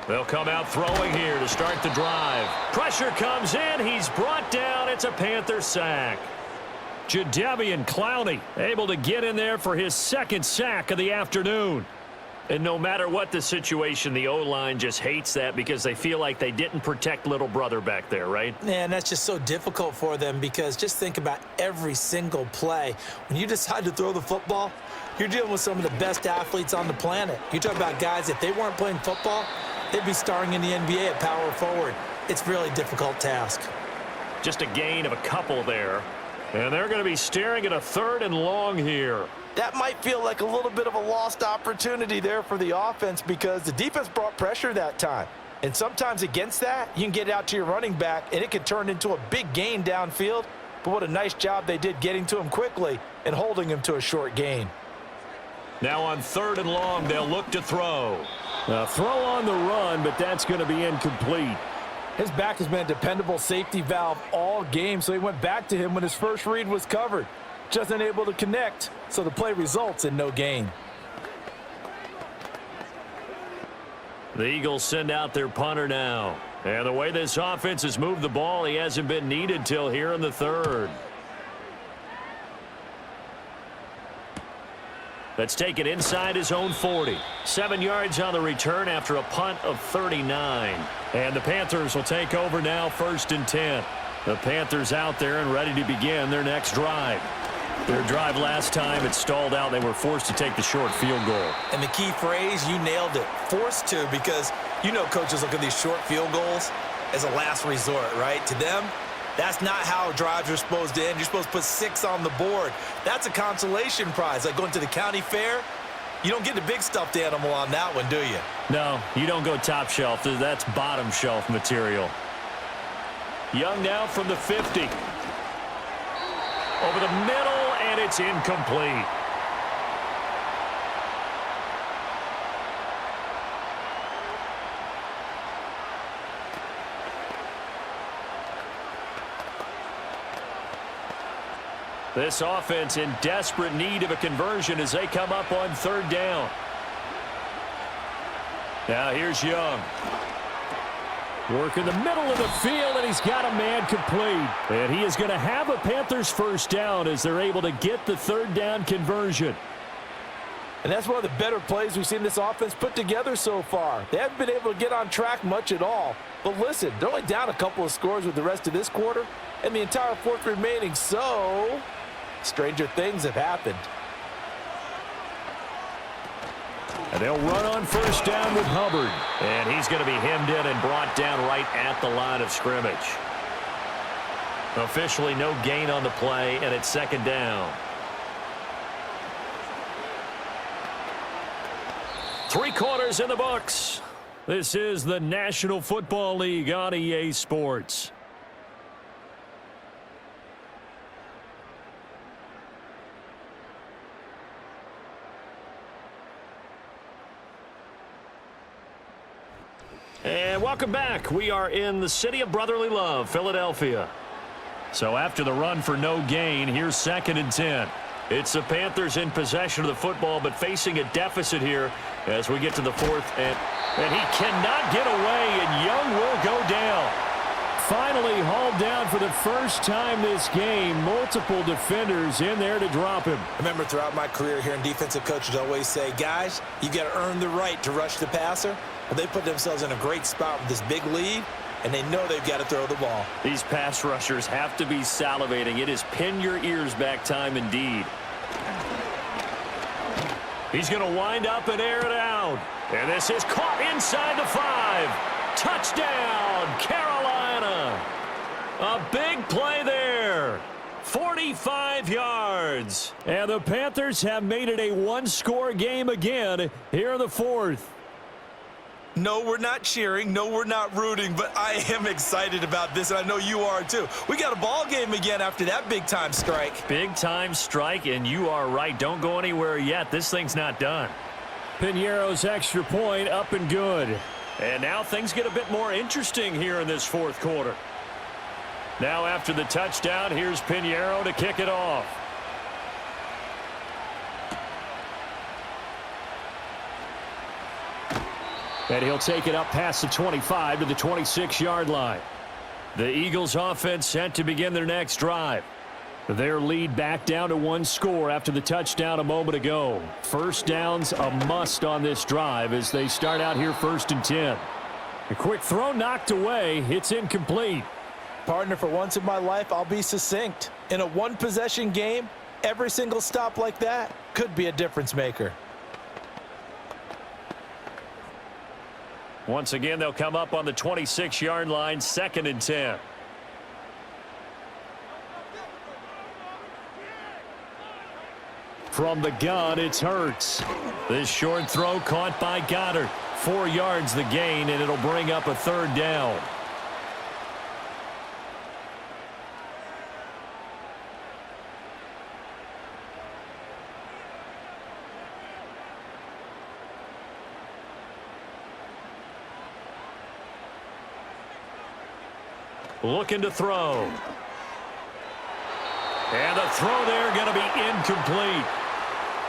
They'll come out throwing here to start the drive. Pressure comes in. He's brought down. It's a Panther sack. Jadeveon Clowney able to get in there for his 2nd sack of the afternoon. And no matter what the situation, the O-line just hates that because they feel like they didn't protect little brother back there, right? Yeah, and that's just so difficult for them, because just think about every single play. When you decide to throw the football, you're dealing with some of the best athletes on the planet. You talk about guys, if they weren't playing football, they'd be starring in the NBA at power forward. It's a really difficult task. Just a gain of a couple there. And they're going to be staring at a 3rd and long here. That might feel like a little bit of a lost opportunity there for the offense, because the defense brought pressure that time. And sometimes against that, you can get it out to your running back, and it can turn into a big gain downfield. But what a nice job they did getting to him quickly and holding him to a short gain. Now on 3rd and long, they'll look to throw. A throw on the run, but that's going to be incomplete. His back has been a dependable safety valve all game, so he went back to him when his first read was covered. Just unable to connect, so the play results in no gain. The Eagles send out their punter now. And the way this offense has moved the ball, he hasn't been needed till here in the 3rd. Let's take it inside his own 40. 7 yards on the return after a punt of 39. And the Panthers will take over now, 1st and 10. The Panthers out there and ready to begin their next drive. Their drive last time, it stalled out. They were forced to take the short field goal. And the key phrase, you nailed it, forced to, because you know coaches look at these short field goals as a last resort, right? To them, that's not how drives are supposed to end. You're supposed to put 6 on the board. That's a consolation prize. Like going to the county fair, you don't get the big stuffed animal on that one, do you? No, you don't go top shelf. That's bottom shelf material. Young now from the 50. Over the middle, and it's incomplete. This offense in desperate need of a conversion as they come up on 3rd down. Now here's Young. Work in the middle of the field, and he's got a man complete. And he is going to have a Panthers 1st down as they're able to get the 3rd down conversion. And that's one of the better plays we've seen this offense put together so far. They haven't been able to get on track much at all. But listen, they're only down a couple of scores with the rest of this quarter and the entire 4th remaining, so stranger things have happened. And they'll run on 1st down with Hubbard. And he's going to be hemmed in and brought down right at the line of scrimmage. Officially no gain on the play, and it's 2nd down. 3 quarters in the books. This is the National Football League on EA Sports. And welcome back. We are in the city of brotherly love, Philadelphia. So after the run for no gain, here's 2nd and 10. It's the Panthers in possession of the football, but facing a deficit here as we get to the 4th. And he cannot get away, and Young will go down. finally hauled down for the first time this game. Multiple defenders in there to drop him. I remember throughout my career hearing defensive coaches always say, guys, you got to earn the right to rush the passer. Well, they put themselves in a great spot with this big lead, and they know they've got to throw the ball. These pass rushers have to be salivating. It is pin your ears back time indeed. He's going to wind up and air it out. And this is caught inside the 5. Touchdown, Carolina. A big play there. 45 yards. And the Panthers have made it a one-score game again here in the 4th. No, we're not cheering. No, we're not rooting, but I am excited about this, and I know you are too. We got a ball game again after that big-time strike. Big-time strike, and you are right. Don't go anywhere yet. This thing's not done. Piñeiro's extra point up and good. And now things get a bit more interesting here in this 4th quarter. Now after the touchdown, here's Piñeiro to kick it off. And he'll take it up past the 25 to the 26-yard line. The Eagles offense set to begin their next drive. Their lead back down to 1 score after the touchdown a moment ago. First down's a must on this drive as they start out here 1st and 10. A quick throw knocked away. It's incomplete. Partner, for once in my life, I'll be succinct. In a one-possession game, every single stop like that could be a difference maker. Once again, they'll come up on the 26-yard line, 2nd and 10. From the gun, it's Hurts. This short throw caught by Goddard. 4 yards the gain, and it'll bring up a 3rd down. Looking to throw. And the throw there going to be incomplete.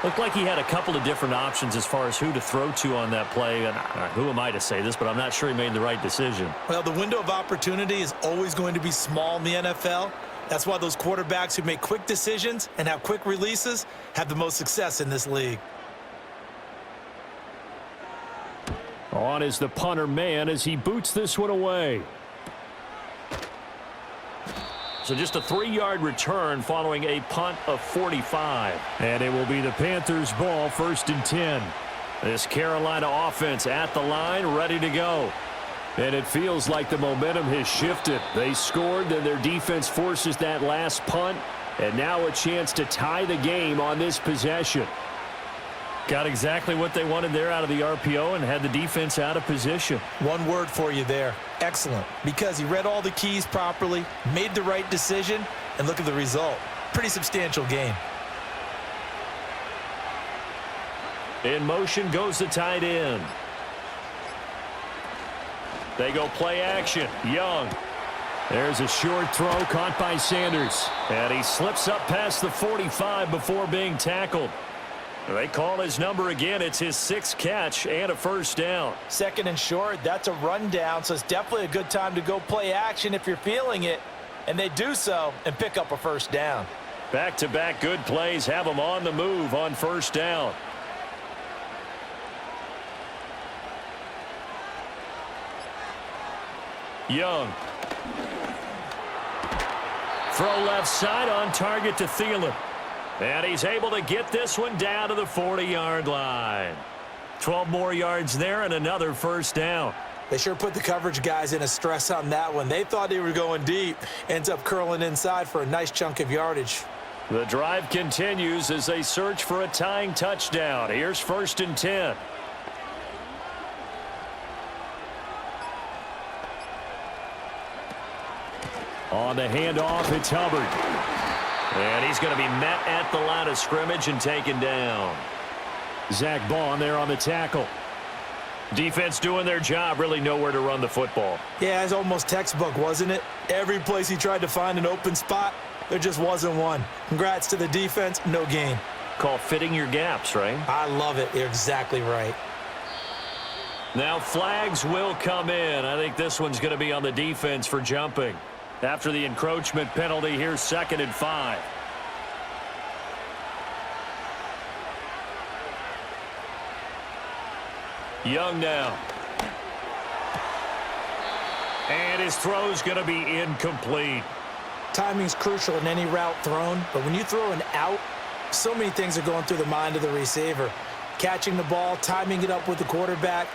Looked like he had a couple of different options as far as who to throw to on that play. And who am I to say this, but I'm not sure he made the right decision. Well, the window of opportunity is always going to be small in the NFL. That's why those quarterbacks who make quick decisions and have quick releases have the most success in this league. On is the punter man as he boots this one away. So just a 3-yard return following a punt of 45. And it will be the Panthers' ball, 1st and 10. This Carolina offense at the line, ready to go. And it feels like the momentum has shifted. They scored, then their defense forces that last punt. And now a chance to tie the game on this possession. Got exactly what they wanted there out of the RPO and had the defense out of position. One word for you there. Excellent. Because he read all the keys properly, made the right decision, and look at the result. Pretty substantial game. In motion goes the tight end. They go play action. Young. There's a short throw caught by Sanders. And he slips up past the 45 before being tackled. They call his number again. It's his 6th catch and a 1st down. 2nd and short, that's a rundown, so it's definitely a good time to go play action if you're feeling it. And they do so and pick up a 1st down. Back-to-back good plays have them on the move on 1st down. Young. Throw left side on target to Thielen. And he's able to get this one down to the 40-yard line. 12 more yards there and another 1st down. They sure put the coverage guys in a stress on that one. They thought they were going deep. Ends up curling inside for a nice chunk of yardage. The drive continues as they search for a tying touchdown. Here's 1st and 10. On the handoff, it's Hubbard. And he's going to be met at the line of scrimmage and taken down. Zach Bond there on the tackle. Defense doing their job, really nowhere to run the football. Yeah, it's almost textbook, wasn't it? Every place he tried to find an open spot, there just wasn't one. Congrats to the defense, no gain. Call fitting your gaps, right? I love it. You're exactly right. Now flags will come in. I think this one's going to be on the defense for jumping. After the encroachment penalty, here's 2nd and 5. Young now. And his throw's going to be incomplete. Timing's crucial in any route thrown, but when you throw an out, so many things are going through the mind of the receiver. Catching the ball, timing it up with the quarterback.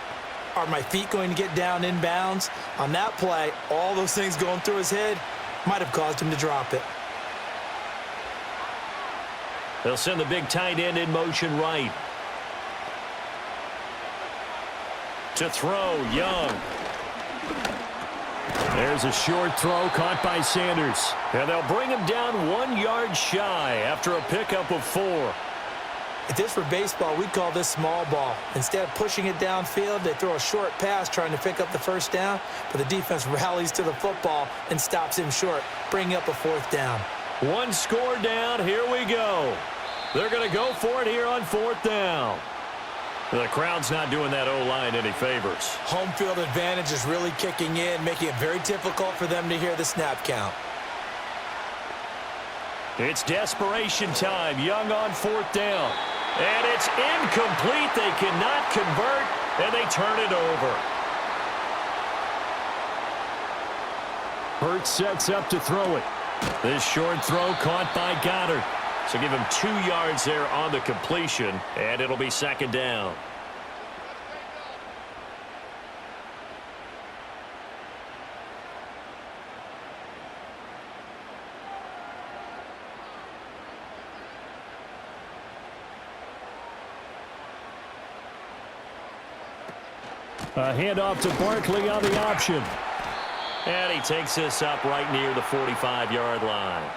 Are my feet going to get down in bounds? On that play, all those things going through his head might have caused him to drop it. They'll send the big tight end in motion right. To throw, Young. There's a short throw caught by Sanders. And they'll bring him down 1 yard shy after a pickup of 4. If this were baseball, we'd call this small ball. Instead of pushing it downfield, they throw a short pass trying to pick up the 1st down, but the defense rallies to the football and stops him short, bringing up a 4th down. 1 score down. Here we go. They're going to go for it here on 4th down. The crowd's not doing that O-line any favors. Home field advantage is really kicking in, making it very difficult for them to hear the snap count. It's desperation time. Young on 4th down. And it's incomplete. They cannot convert, and they turn it over. Hurts sets up to throw it. This short throw caught by Goddard. So give him 2 yards there on the completion, and it'll be 2nd down. A handoff to Barkley on the option. And he takes this up right near the 45-yard line.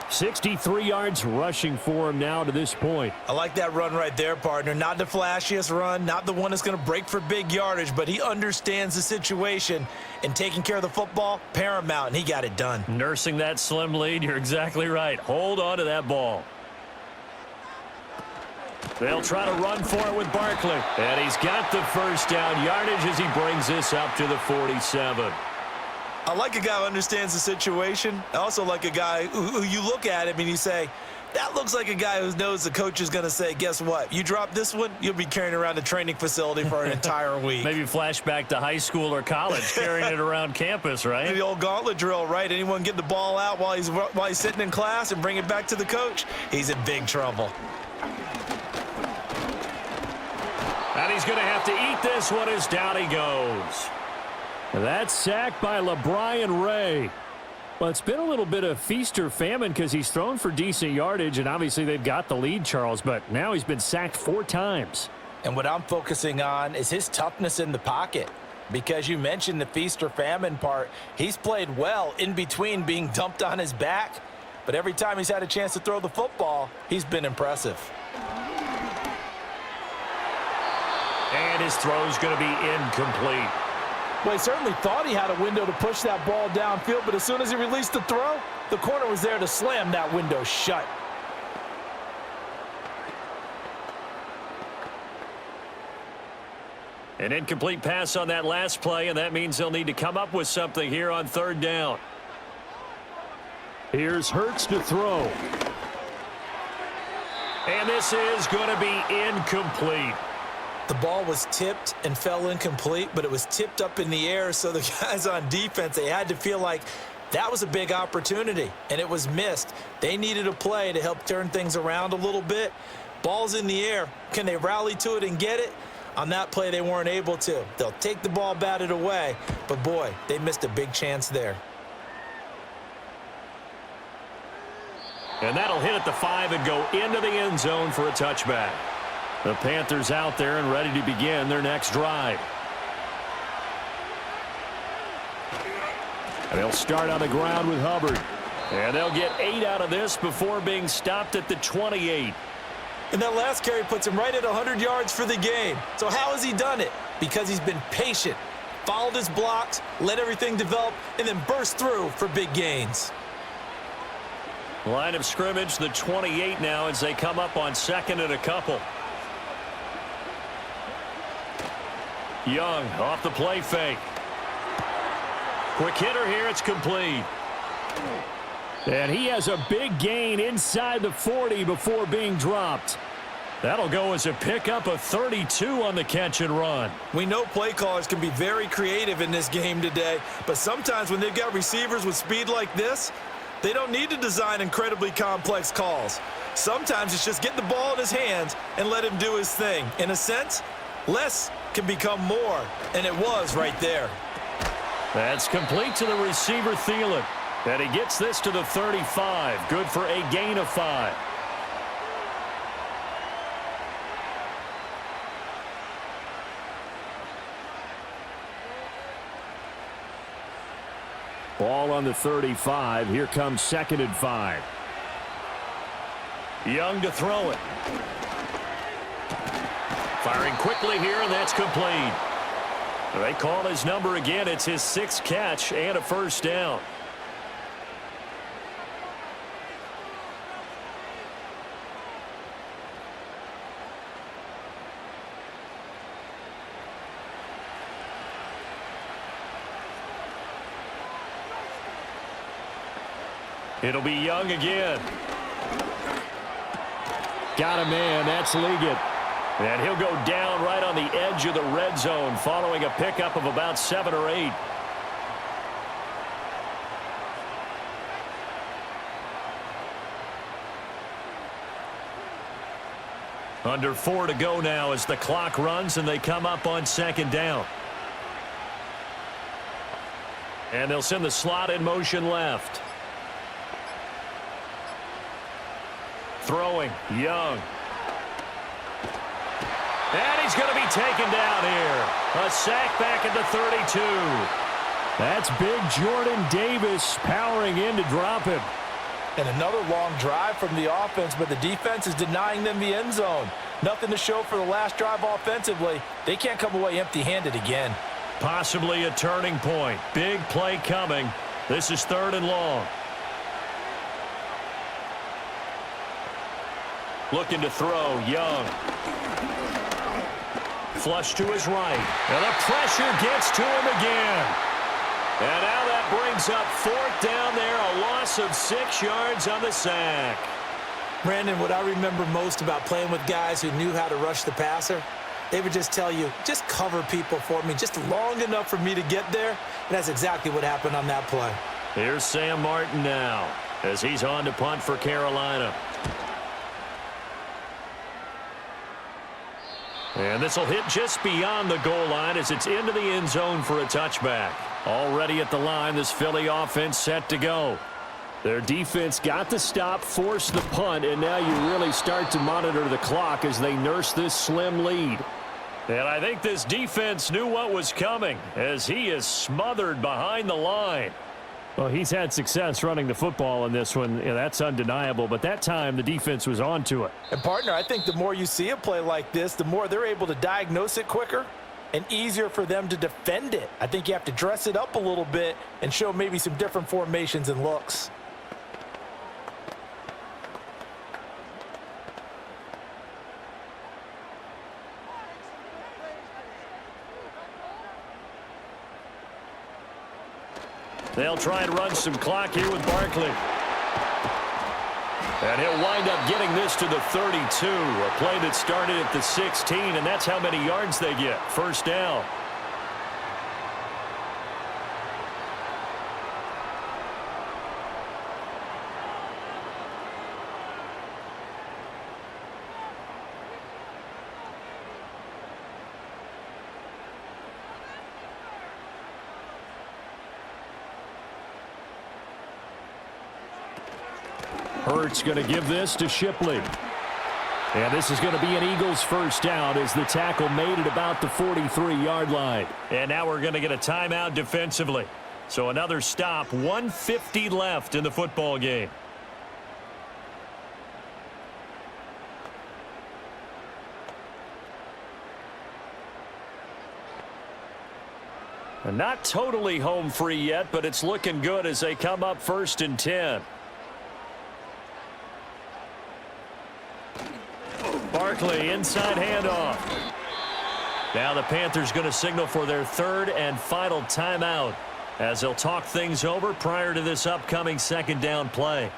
63 yards rushing for him now to this point. I like that run right there, partner. Not the flashiest run, not the one that's going to break for big yardage, but he understands the situation, and taking care of the football, paramount, and he got it done. Nursing that slim lead, you're exactly right. Hold on to that ball. They'll try to run for it with Barkley. And he's got the 1st down yardage as he brings this up to the 47. I like a guy who understands the situation. I also like a guy who you look at him and you say, that looks like a guy who knows the coach is going to say, guess what? You drop this one, you'll be carrying around the training facility for an entire week. Maybe flashback to high school or college, carrying it around campus, right? The old gauntlet drill, right? Anyone get the ball out while he's sitting in class and bring it back to the coach, he's in big trouble. And he's going to have to eat this one as down he goes. That's sacked by LeBron Ray. Well, it's been a little bit of feast or famine because he's thrown for decent yardage, and obviously they've got the lead, Charles, but now he's been sacked 4 times. And what I'm focusing on is his toughness in the pocket. Because you mentioned the feast or famine part, he's played well in between being dumped on his back, but every time he's had a chance to throw the football, he's been impressive. And his throw's going to be incomplete. Well, he certainly thought he had a window to push that ball downfield, but as soon as he released the throw, the corner was there to slam that window shut. An incomplete pass on that last play, and that means they'll need to come up with something here on 3rd down. Here's Hurts to throw. And this is going to be incomplete. The ball was tipped and fell incomplete, but it was tipped up in the air, so the guys on defense, they had to feel like that was a big opportunity, and it was missed. They needed a play to help turn things around a little bit. Ball's in the air. Can they rally to it and get it? On that play, they weren't able to. They'll take the ball, bat it away, but boy, they missed a big chance there. And that'll hit at the 5 and go into the end zone for a touchback. The Panthers out there and ready to begin their next drive. And they'll start on the ground with Hubbard. And they'll get 8 out of this before being stopped at the 28. And that last carry puts him right at 100 yards for the game. So how has he done it? Because he's been patient, followed his blocks, let everything develop, and then burst through for big gains. Line of scrimmage, the 28 now as they come up on 2nd and a couple. Young off the play fake. Quick hitter here. It's complete. And he has a big gain inside the 40 before being dropped. That'll go as a pickup of 32 on the catch and run. We know play callers can be very creative in this game today, but sometimes when they've got receivers with speed like this, they don't need to design incredibly complex calls. Sometimes it's just get the ball in his hands and let him do his thing. In a sense, less can become more, and it was right there. That's complete to the receiver, Thielen. And he gets this to the 35. Good for a gain of 5. Ball on the 35. Here comes 2nd and 5. Young to throw it. Firing quickly here, and that's complete. They call his number again. It's his 6th catch and a first down. It'll be Young again. Got a man. That's Liggett. And he'll go down right on the edge of the red zone following a pickup of about 7 or 8. Under 4 to go now as the clock runs and they come up on 2nd down. And they'll send the slot in motion left. Throwing, Young. And he's going to be taken down here. A sack back at the 32. That's big Jordan Davis powering in to drop him. And another long drive from the offense, but the defense is denying them the end zone. Nothing to show for the last drive offensively. They can't come away empty-handed again. Possibly a turning point. Big play coming. This is 3rd and long. Looking to throw, Young. Flush to his right. And the pressure gets to him again. And now that brings up 4th down there. A loss of 6 yards on the sack. Brandon, what I remember most about playing with guys who knew how to rush the passer, they would just tell you, just cover people for me, just long enough for me to get there. And that's exactly what happened on that play. Here's Sam Martin now as he's on to punt for Carolina. And this will hit just beyond the goal line as it's into the end zone for a touchback. Already at the line, this Philly offense set to go. Their defense got the stop, forced the punt, and now you really start to monitor the clock as they nurse this slim lead. And I think this defense knew what was coming as he is smothered behind the line. Well, he's had success running the football in this one. Yeah, that's undeniable. But that time, the defense was on to it. And, partner, I think the more you see a play like this, the more they're able to diagnose it quicker and easier for them to defend it. I think you have to dress it up a little bit and show maybe some different formations and looks. They'll try and run some clock here with Barkley. And he'll wind up getting this to the 32. A play that started at the 16, and that's how many yards they get. 1st down. Hurts going to give this to Shipley. And this is going to be an Eagles 1st down as the tackle made it about the 43-yard line. And now we're going to get a timeout defensively. So another stop, 1:50 left in the football game. And not totally home free yet, but it's looking good as they come up 1st and 10. Barkley, inside handoff. Now the Panthers going to signal for their third and final timeout as they'll talk things over prior to this upcoming second down play.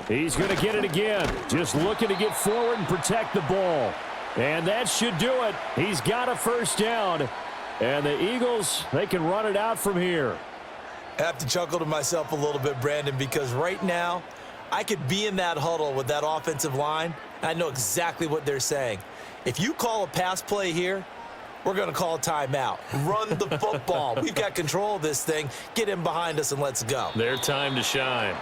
He's going to get it again. Just looking to get forward and protect the ball. And that should do it. He's got a first down. And the Eagles, they can run it out from here. I have to chuckle to myself a little bit, Brandon, because right now I could be in that huddle with that offensive line. And I know exactly what they're saying. If you call a pass play here, we're going to call a timeout. Run the football. We've got control of this thing. Get in behind us and let's go. Their time to shine.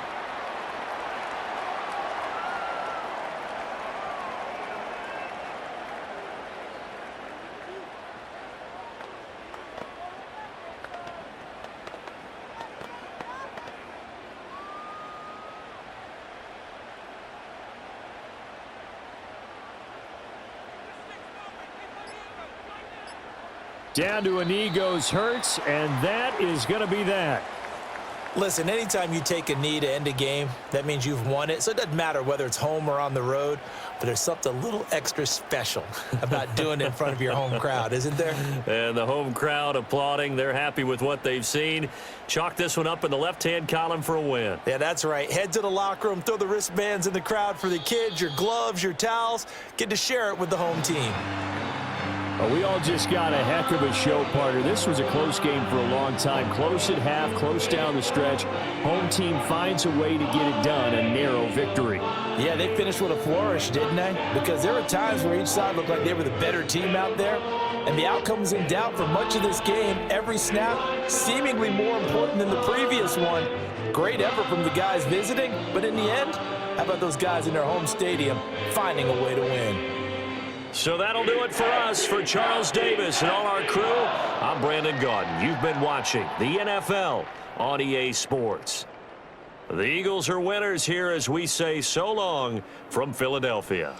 Down to a knee goes Hurts, and that is going to be that. Listen, anytime you take a knee to end a game, that means you've won it. So it doesn't matter whether it's home or on the road, but there's something a little extra special about doing it in front of your home crowd, isn't there? And the home crowd applauding. They're happy with what they've seen. Chalk this one up in the left-hand column for a win. Yeah, that's right. Head to the locker room, throw the wristbands in the crowd for the kids, your gloves, your towels. Get to share it with the home team. Well, we all just got a heck of a show, partner. This was a close game for a long time. Close at half, close down the stretch. Home team finds a way to get it done, a narrow victory. Yeah, they finished with a flourish, didn't they? Because there were times where each side looked like they were the better team out there. And the outcome was in doubt for much of this game. Every snap seemingly more important than the previous one. Great effort from the guys visiting. But in the end, how about those guys in their home stadium finding a way to win? So that'll do it for us. For Charles Davis and all our crew, I'm Brandon Gaudin. You've been watching the NFL on EA Sports. The Eagles are winners here as we say so long from Philadelphia.